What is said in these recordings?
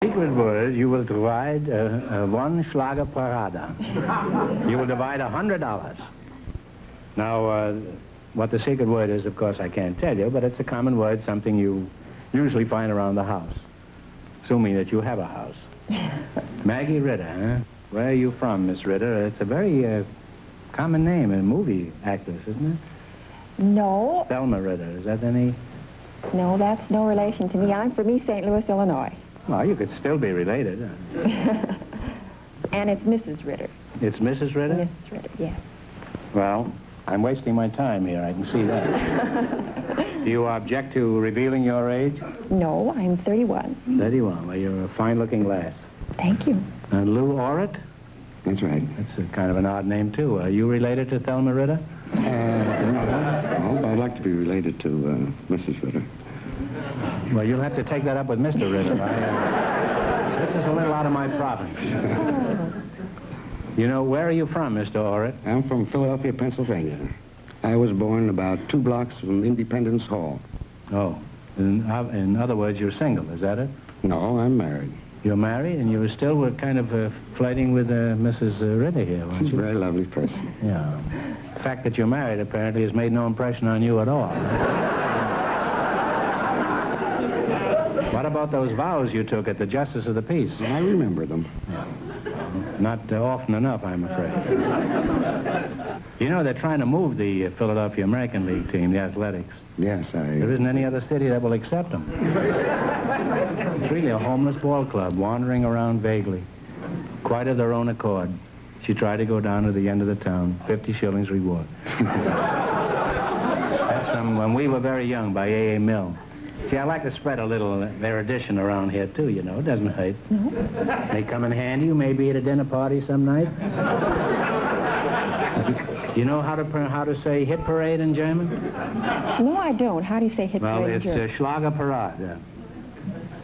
Secret word, you will divide one Schlager Parada. You will divide $100. Now, what the secret word is, of course, I can't tell you, but it's a common word, something you usually find around the house, assuming that you have a house. Maggie Ritter, huh? Where are you from, Miss Ritter? It's a very common name, a movie actress, isn't it? No. Thelma Ritter, is that any? No, that's no relation to me. I'm from East St. Louis, Illinois. Well, you could still be related. And it's Mrs. Ritter. It's Mrs. Ritter? Mrs. Ritter, yes. Well, I'm wasting my time here, I can see that. Do you object to revealing your age? No, I'm 31. 31, well, you're a fine-looking lass. Thank you. And Lou Orrit? That's right. That's a kind of an odd name, too. Are you related to Thelma Ritter? No, I'd like to be related to Mrs. Ritter. Well, you'll have to take that up with Mr. Ritter. This is a little out of my province. You know, where are you from, Mr. Orrit? I'm from Philadelphia, Pennsylvania. I was born about 2 blocks from Independence Hall. Oh, in other words, you're single, is that it? No, I'm married. You're married, and you still were kind of flirting with Mrs. Ritter here, weren't you? She's a very lovely person. Yeah. The fact that you're married, apparently, has made no impression on you at all. What about those vows you took at the Justice of the Peace? I remember them. Yeah. Not often enough, I'm afraid. You know, they're trying to move the Philadelphia American League team, the Athletics. Yes, There isn't any other city that will accept them. It's really a homeless ball club wandering around vaguely, quite of their own accord. She tried to go down to the end of the town, 50 shillings reward. That's from when we were very young, by A.A. Mill. See, I like to spread a little erudition around here, too, you know. It doesn't hurt. No. They come in handy, maybe at a dinner party some night. You know how to say hit parade in German? No, I don't. How do you say hit Well, parade in it's German? Schlager Parade.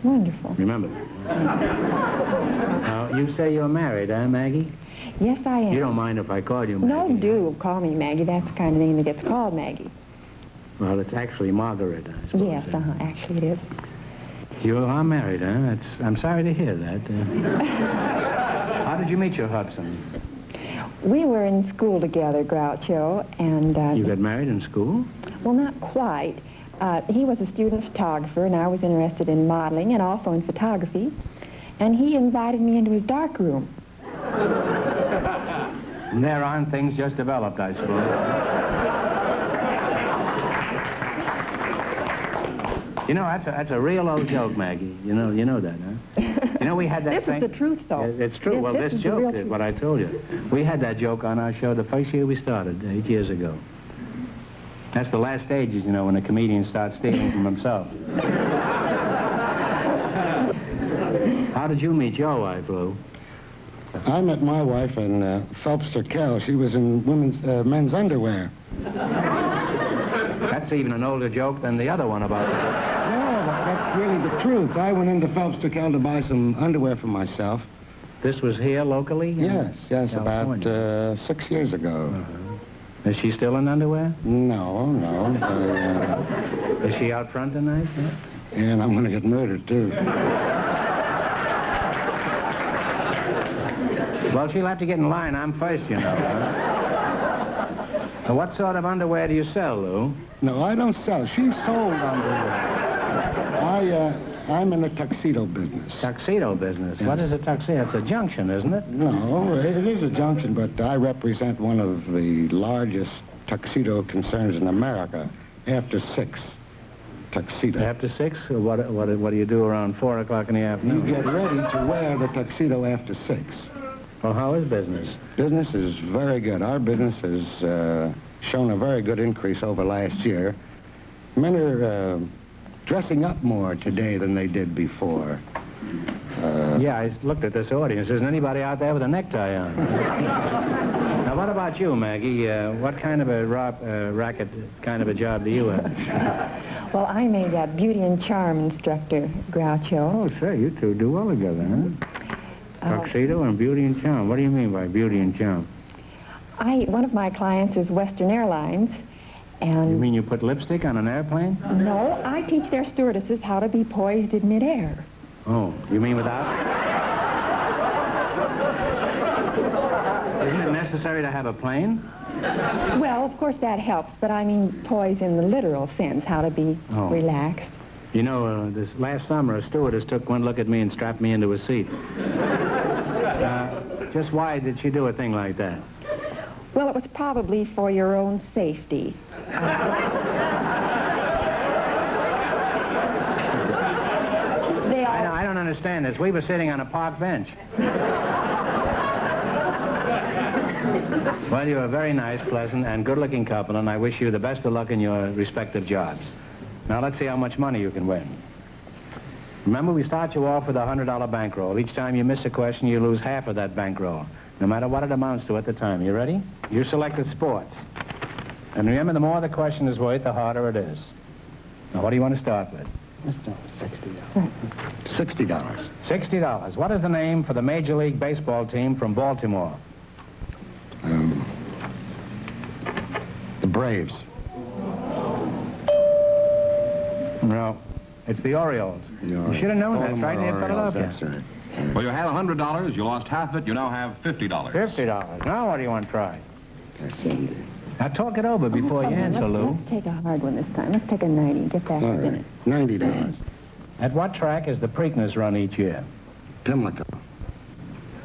Wonderful. Remember. Now, you say you're married, huh, Maggie? Yes, I am. You don't mind if I call you Maggie? No, do call me Maggie. That's the kind of name that gets called Maggie. Well, it's actually Margaret, I suppose. Yes, actually it is. You are married, huh? I'm sorry to hear that. How did you meet your husband? We were in school together, Groucho, and... You got married in school? Well, not quite. He was a student photographer, and I was interested in modeling and also in photography. And he invited me into his darkroom. And there aren't things just developed, I suppose. You know, that's a real old joke, Maggie. You know that, huh? You know, we had that This is the truth, though. It's true. Yes, Well, this joke is what I told you. We had that joke on our show the first year we started, 8 years ago. That's the last stages, you know, when a comedian starts stealing from himself. How did you meet your wife, Lou? I met my wife in Phelps-Turkel. She was in men's underwear. That's even an older joke than the other one about the... No, that's really the truth. I went into Phelps-Turkel to buy some underwear for myself. This was here locally? Yes, California. about 6 years ago. Is she still in underwear? No. Is she out front tonight? And I'm going to get murdered, too. Well, she'll have to get in line. I'm first, you know. Now, what sort of underwear do you sell, Lou? No, I don't sell. She sold underwear. I'm in the tuxedo business. Tuxedo business? Yes. What is a tuxedo? It's a junction, isn't it? No, it is a junction, but I represent one of the largest tuxedo concerns in America. After 6, tuxedo. After 6? What do you do around 4 o'clock in the You afternoon? get ready to wear the tuxedo after 6. Well, how is business? Business is very good. Our business has shown a very good increase over last year. Men are dressing up more today than they did before. Yeah, I looked at this audience. Isn't anybody out there with a necktie on? Now, what about you, Maggie? What kind of a racket kind of a job do you have? Well, I'm a beauty and charm instructor, Groucho. Oh, say, you two do well together, huh? Tuxedo and beauty and charm. What do you mean by beauty and charm? One of my clients is Western Airlines, and... You mean you put lipstick on an airplane? No, I teach their stewardesses how to be poised in midair. Oh, you mean without? Isn't it necessary to have a plane? Well, of course that helps, but I mean poise in the literal sense, how to be relaxed. You know, this last summer, a stewardess took one look at me and strapped me into a seat. Just why did she do a thing like that? Well, it was probably for your own safety. I don't understand this. We were sitting on a park bench. Well, you're a very nice, pleasant, and good-looking couple, and I wish you the best of luck in your respective jobs. Now, let's see how much money you can win. Remember, we start you off with a $100 bankroll. Each time you miss a question, you lose half of that bankroll, no matter what it amounts to at the time. You ready? You selected sports. And remember, the more the question is worth, the harder it is. Now, what do you want to start with? Let's start with $60. $60. What is the name for the Major League Baseball team from Baltimore? The Braves. No, it's the Orioles. You should have known that, right near Philadelphia. That's right. Well, you had $100. You lost half of it. You now have $50. $50. Now what do you want to try? That's 70. Now talk it over before you answer, Lou. Let's take a hard one this time. Let's take a 90. Get back All in right. it. $90. At what track is the Preakness run each year? Pimlico.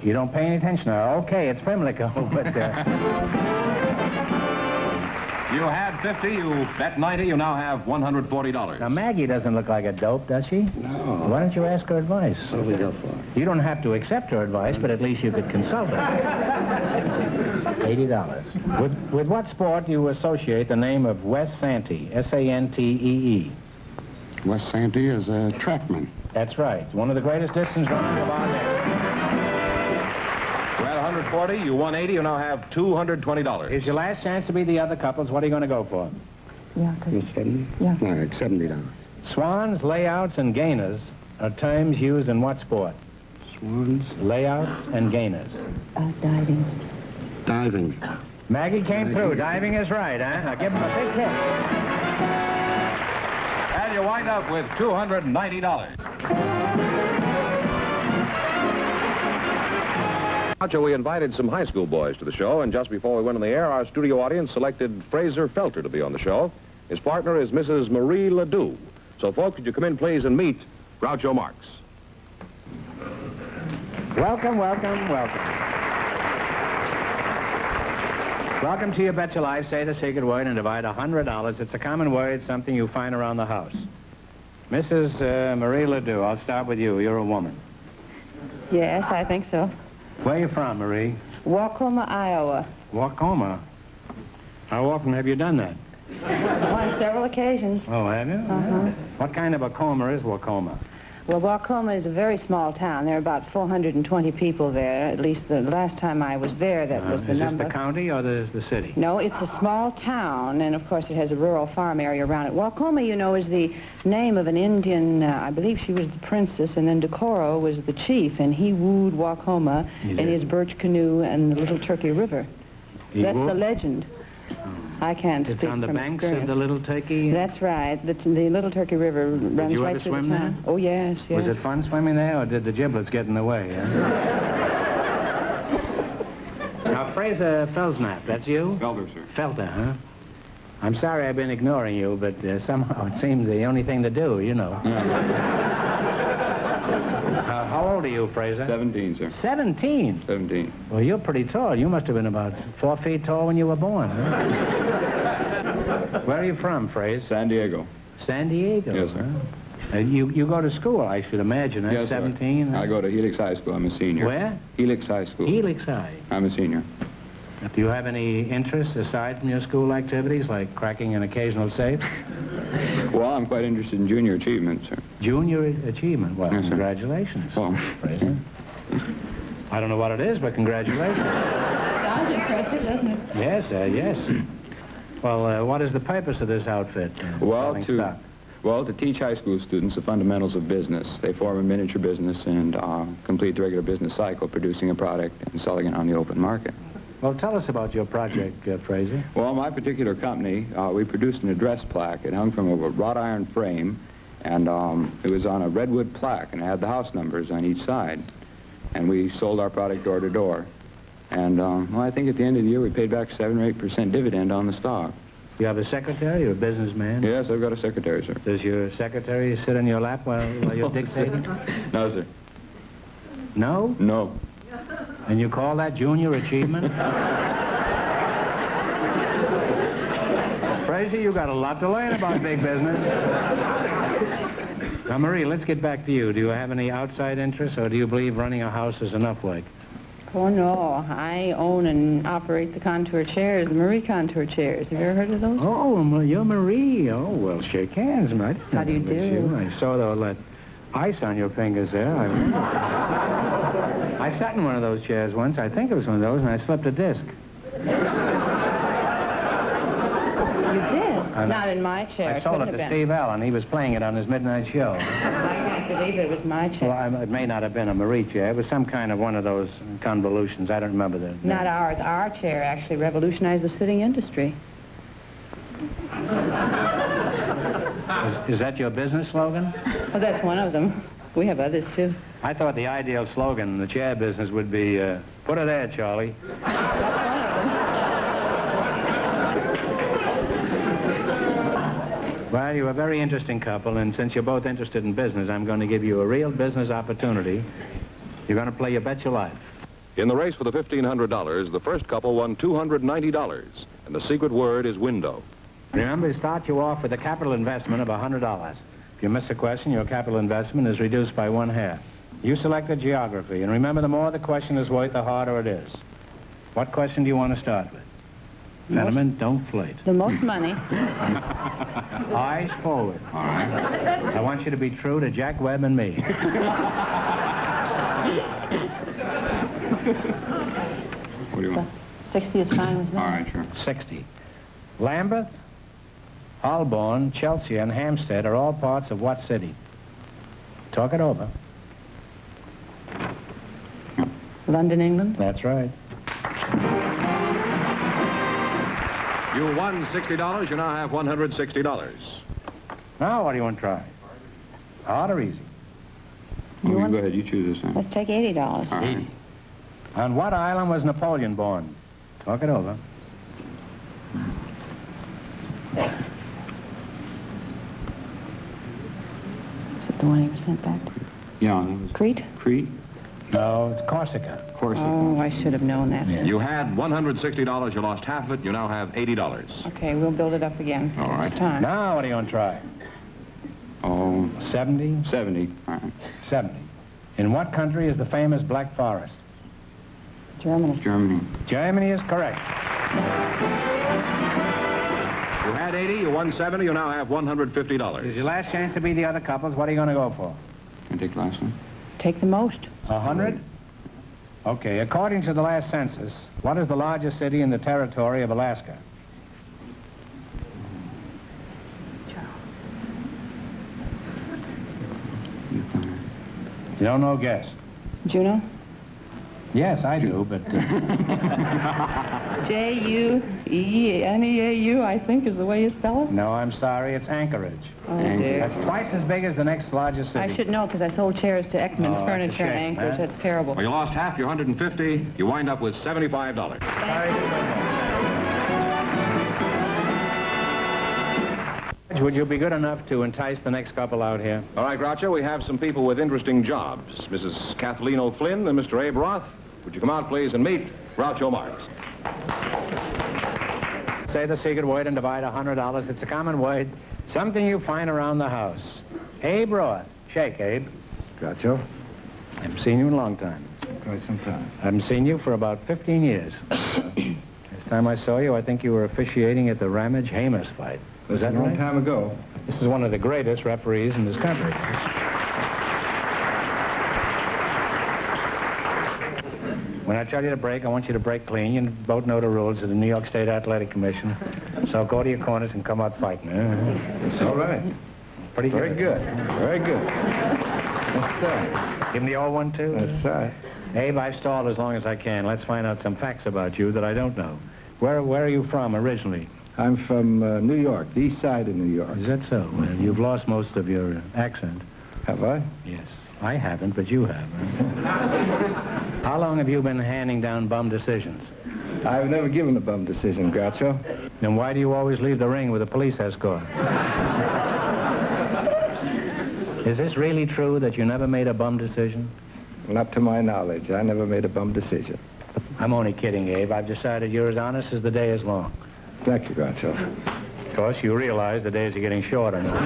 You don't pay any attention now. Okay, it's Pimlico, but... You had 50. You bet 90. You now have $140. Now, Maggie doesn't look like a dope, does she? No. Why don't you ask her advice? What do we go for? You don't have to accept her advice, but at least you could consult her. $80. With what sport do you associate the name of Wes Santee? S-A-N-T-E-E. Wes Santee is a trackman. That's right. One of the greatest distance runners of our day. You had 140. You won 80. You now have $220. Here's your last chance to be the other couples. What are you going to go for? Yeah, You 70? Yeah. All right, $70. Swans, layouts, and gainers are terms used in what sport? Swans. Layouts and gainers. Diving. Diving. Maggie came through. Diving is right, huh? Now give him a big hit. And you wind up with $290. We invited some high school boys to the show, and just before we went on the air, our studio audience selected Fraser Felter to be on the show. His partner is Mrs. Marie Ledoux. So, folks, could you come in, please, and meet Groucho Marx. Welcome, welcome, welcome. Welcome to You Bet Your Life. Say the secret word and divide $100. It's a common word, something you find around the house. Mrs. Marie Ledoux, I'll start with you. You're a woman. Yes, I think so. Where are you from, Marie? Wacoma, Iowa. Wacoma. How often have you done that? On several occasions. Oh, have you? Uh-huh. What kind of a coma is Wacoma? Well, Wacoma is a very small town. There are about 420 people there. At least the last time I was there, that was the is number. this the county or the city? No, it's a small town, and of course it has a rural farm area around it. Wacoma, you know, is the name of an Indian, I believe she was the princess, and then Decorah was the chief, and he wooed Wacoma in his birch canoe and the Little Turkey River. That's the legend. I can't speak It's on the from banks experience. of the Little Turkey? That's right. The Little Turkey River runs you right ever through swim the town. there? Oh, yes, yes. Was it fun swimming there, or did the giblets get in the way? Now, Fraser Felsnap, that's you? Felder, sir. Felter, huh? I'm sorry I've been ignoring you, but somehow it seems the only thing to do, you know. How old are you, Fraser? 17, sir. 17? 17. Well, you're pretty tall. You must have been about 4 feet tall when you were born, huh? Where are you from, Fraser? San Diego. San Diego? Yes, sir. Huh? You go to school, I should imagine, huh? Yes, 17? Sir. I go to Helix High School. I'm a senior. Where? Helix High School. Helix High. I'm a senior. Do you have any interests aside from your school activities, like cracking an occasional safe? Well, I'm quite interested in junior achievement, sir. Junior achievement? Well, Yes, sir. congratulations, Well, Fraser. I don't know what it is, but congratulations. Sounds impressive, doesn't it? Yes, yes. Well, what is the purpose of this outfit? Well, selling to stock? Well, to teach high school students the fundamentals of business. They form a miniature business and complete the regular business cycle, producing a product and selling it on the open market. Well, tell us about your project, Fraser. Well, my particular company, we produced an address plaque. It hung from a wrought iron frame, And it was on a redwood plaque, and it had the house numbers on each side. And we sold our product door to door. And, well, I think at the end of the year, we paid back 7 or 8% dividend on the stock. You have a secretary or a businessman? Yes, I've got a secretary, sir. Does your secretary sit on your lap while you're dictating? No, sir. No? No. And you call that junior achievement? Fraser, you got a lot to learn about big business. Now, Marie, let's get back to you. Do you have any outside interests, or do you believe running a house is enough work? Oh, no. I own and operate the contour chairs, the Marie contour chairs. Have you ever heard of those? Oh, you're Marie. Oh, well, shake hands, mate. How do you do? I saw that ice on your fingers there. I remember. I sat in one of those chairs once. I think it was one of those, and I slipped a disc. You did? Not in my chair. I sold it to Steve Allen. He was playing it on his midnight show. I can't believe it was my chair. Well, it may not have been a Marie chair. It was some kind of one of those convolutions. I don't remember the name. Not ours. Our chair actually revolutionized the sitting industry. Is that your business slogan? Well, that's one of them. We have others, too. I thought the ideal slogan in the chair business would be, put her there, Charlie. Well, you're a very interesting couple, and since you're both interested in business, I'm going to give you a real business opportunity. You're going to play You Bet Your Life. In the race for the $1,500, the first couple won $290, and the secret word is window. Remember, to start you off with a capital investment of $100. If you miss a question, your capital investment is reduced by 1/2. You selected geography, and remember, the more the question is worth, the harder it is. What question do you want to start with? Gentlemen, don't flate. The most money. Eyes forward. All right. I want you to be true to Jack Webb and me. What do you want? 60 is fine with me. All right, sure. 60. Lambeth, Holborn, Chelsea, and Hampstead are all parts of what city? Talk it over. London, England. That's right. You won $60. You now have $160. Now, what do you want to try? Hard or easy? Well, you go ahead. You choose this one. Let's take $80. All right. On what island was Napoleon born? Talk it over. Is it the one he was sent back to? Yeah, that was Crete? Crete. No, it's Corsica. Corsica. Oh, I should have known that. Yeah. You had $160. You lost half of it. You now have $80. Okay, we'll build it up again. All right. It's time. Now, what do you want to try? Oh, 70? 70. All right. 70. In what country is the famous Black Forest? Germany. Germany. Germany is correct. You had 80. You won 70. You now have $150. Is your last chance to be the other couples? What are you going to go for? Can I take the last one? Take the most. 100? Okay, according to the last census, what is the largest city in the territory of Alaska? You don't know, guess. Juneau? Yes, I do, but... J-U-E-N-E-A-U, I think is the way you spell it. No, I'm sorry, it's Anchorage. Oh, dear. That's twice as big as the next largest city. I should know because I sold chairs to Ekman's Oh, that's a Furniture in shame, Anchorage. huh? That's terrible. Well, you lost half. Your 150. You wind up with $75. Would you be good enough to entice the next couple out here? All right, Groucho, we have some people with interesting jobs. Mrs. Kathleen O'Flynn and Mr. Abe Roth. Would you come out, please, and meet Groucho Marx? Say the secret word and divide $100. It's a common word. Something you find around the house. Abe Roth. Shake, Abe. Groucho? I haven't seen you in a long time. Quite some time. I haven't seen you for about 15 years. Last time I saw you, I think you were officiating at the Ramage-Hamas fight. Is that a long right? time ago. This is one of the greatest referees in this country. When I tell you to break, I want you to break clean. You both know the rules of the New York State Athletic Commission. So go to your corners and come out fighting. It's all right. Pretty good. Very good. Very good. That's right. Give him the old one, too? That's right. Abe, I've stalled as long as I can. Let's find out some facts about you that I don't know. Where are you from originally? I'm from New York, the east side of New York. Is that so? Well, you've lost most of your accent. Have I? Yes. I haven't, but you have. How long have you been handing down bum decisions? I've never given a bum decision, Groucho. Then why do you always leave the ring with a police escort? Is this really true that you never made a bum decision? Not to my knowledge. I never made a bum decision. I'm only kidding, Abe. I've decided you're as honest as the day is long. Thank you, Groucho. Of course, you realize the days are getting shorter now.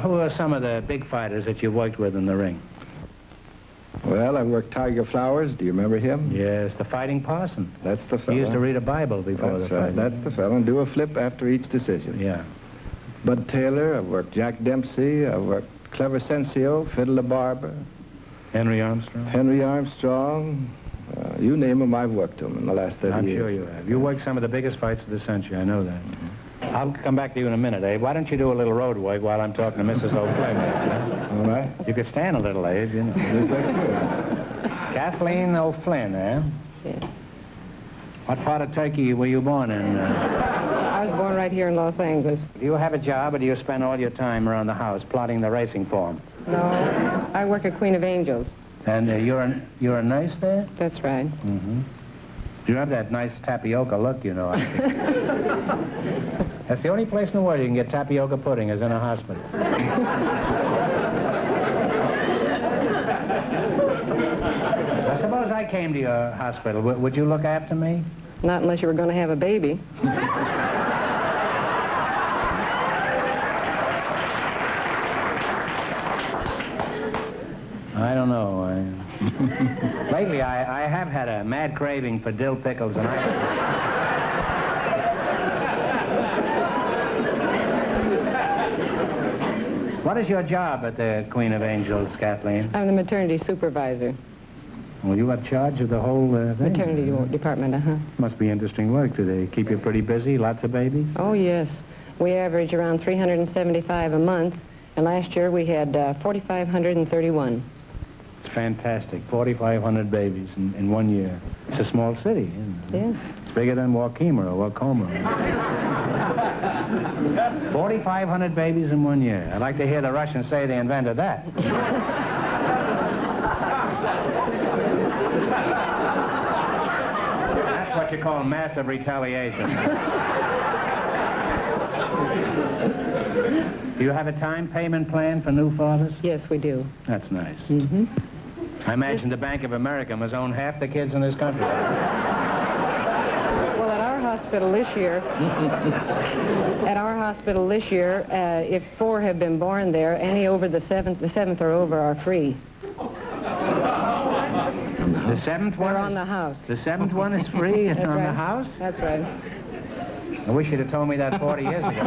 Who are some of the big fighters that you've worked with in the ring? Well, I worked Tiger Flowers. Do you remember him? Yes, the Fighting Parson. That's the fella. He used to read a Bible before That's the right. fight. That's the fella, and do a flip after each decision. Yeah. Bud Taylor. I've worked Jack Dempsey. I've worked Clever Sensio, Fiddle the Barber. Henry Armstrong? Henry Armstrong. You name them, I've worked them in the last 30 I'm years. sure you have. You worked some of the biggest fights of the century, I know that. I'll come back to you in a minute, Abe. Why don't you do a little road work while I'm talking to Mrs. O'Flynn? All right. You could stand a little, Abe, you know. Yes, I could. Kathleen O'Flynn, eh? Yes. What part of Turkey were you born in? I was born right here in Los Angeles. Do you have a job, or do you spend all your time around the house plotting the racing form? No, I work at Queen of Angels. And you're a nurse there? That's right. Mm-hmm. You have that nice tapioca look, you know. I think. That's the only place in the world you can get tapioca pudding is in a hospital. I suppose I came to your hospital. Would you look after me? Not unless you were going to have a baby. I don't know. Lately, I have had a mad craving for dill pickles, and What is your job at the Queen of Angels, Kathleen? I'm the maternity supervisor. Well, you have charge of the whole thing. Maternity department, uh-huh. Must be interesting work. Do they keep you pretty busy? Lots of babies? Oh, yes. We average around 375 a month, and last year we had 4,531. It's fantastic. 4,500 babies in 1 year. It's a small city, isn't it? Yes. It's bigger than Waukema or Wacoma. 4,500 babies in 1 year. I'd like to hear the Russians say they invented that. That's what you call massive retaliation. Do you have a time payment plan for new fathers? Yes, we do. That's nice. Mm-hmm. I imagine the Bank of America must own half the kids in this country. Well, at our hospital this year, if 4 have been born there, any over the seventh or over are free. The seventh one? They're on the house. The seventh one is free? It's That's on right. the house? That's right. I wish you'd have told me that 40 years ago.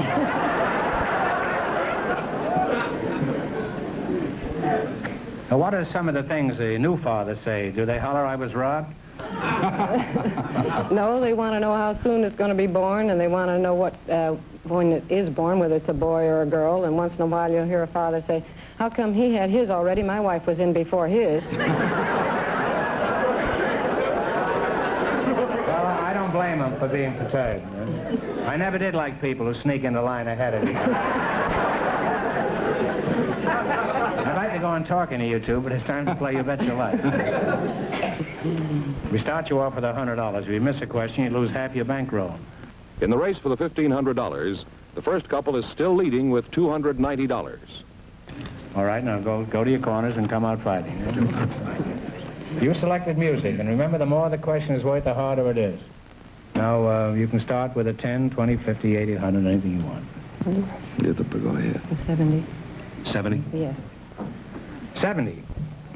Now, what are some of the things the new fathers say? Do they holler, "I was robbed"? No, they want to know how soon it's going to be born, and they want to know what when it is born, whether it's a boy or a girl. And once in a while, you'll hear a father say, "How come he had his already? My wife was in before his." Well, I don't blame them for being perturbed. I never did like people who sneak in the line ahead of you. I'd like to go on talking to you two, but it's time to play You Bet Your Life. We start you off with $100. If you miss a question, you lose half your bankroll. In the race for the $1,500, the first couple is still leading with $290. All right, now go to your corners and come out fighting. You selected music, and remember, the more the question is worth, the harder it is. Now, you can start with a 10, 20, 50, 80, 100, anything you want. Go ahead. 70. 70? Yeah. 70.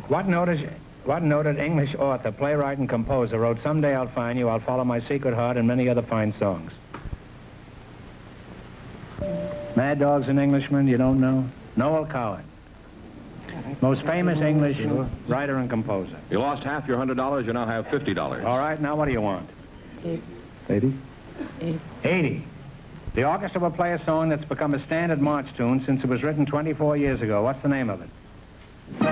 What noted English author, playwright, and composer wrote "Someday I'll Find You, I'll Follow My Secret Heart," and many other fine songs? Mad Dogs and Englishmen, you don't know? Noel Coward. Most famous English writer and composer. You lost half your $100, you now have $50. All right, now what do you want? 80? 80. The orchestra will play a song that's become a standard march tune since it was written 24 years ago. What's the name of it? I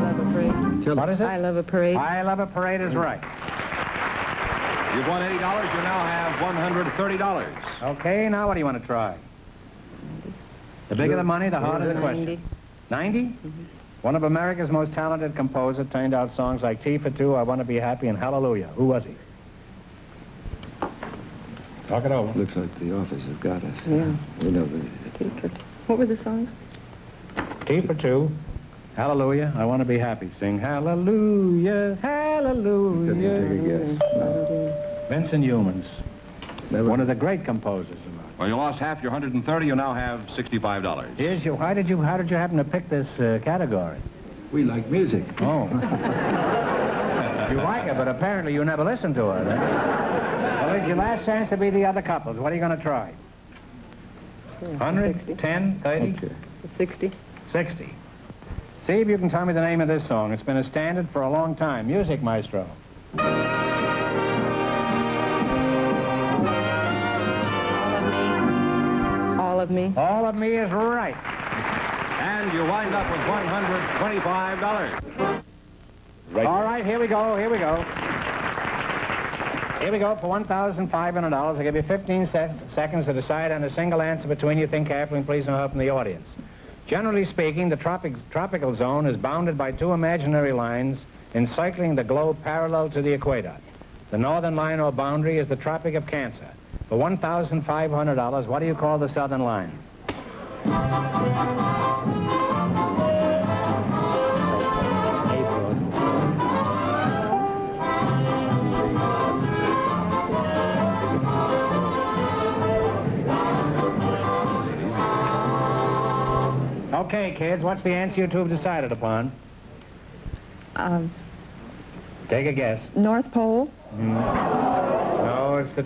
love a free. What is it? I Love a Parade. I Love a Parade is right. You've won $80. You now have $130. Okay, now what do you want to try? The bigger the money, the harder the question. 90? One of America's most talented composers turned out songs like Tea for Two, I Want to Be Happy, and Hallelujah. Who was he? Talk it over. Looks like the office has got us. Yeah. You know, What were the songs? Tea for Two, Hallelujah, I Want to Be Happy. Sing Hallelujah, Hallelujah. take a guess. Vincent Youmans, one of the great composers of ours. Well, you lost half your 130. You now have $65. Here's your, how did you happen to pick this category? We like music. Oh. You like it, but apparently you never listened to her. Well, it's your last chance to be the other couples. What are you going to try? 100, 10, 30? Okay. 60. 60. See if you can tell me the name of this song. It's been a standard for a long time. Music, maestro. All of Me. All of Me is right. And you wind up with $125. Right. All right, here we go, here we go. Here we go for $1,500. I'll give you 15 seconds to decide on a single answer between you. Think carefully and please no help from the audience. Generally speaking, the tropical zone is bounded by two imaginary lines encircling the globe parallel to the equator. The northern line or boundary is the Tropic of Cancer. For $1,500, what do you call the southern line? Okay, kids, what's the answer you two have decided upon? Take a guess. North Pole. No, it's the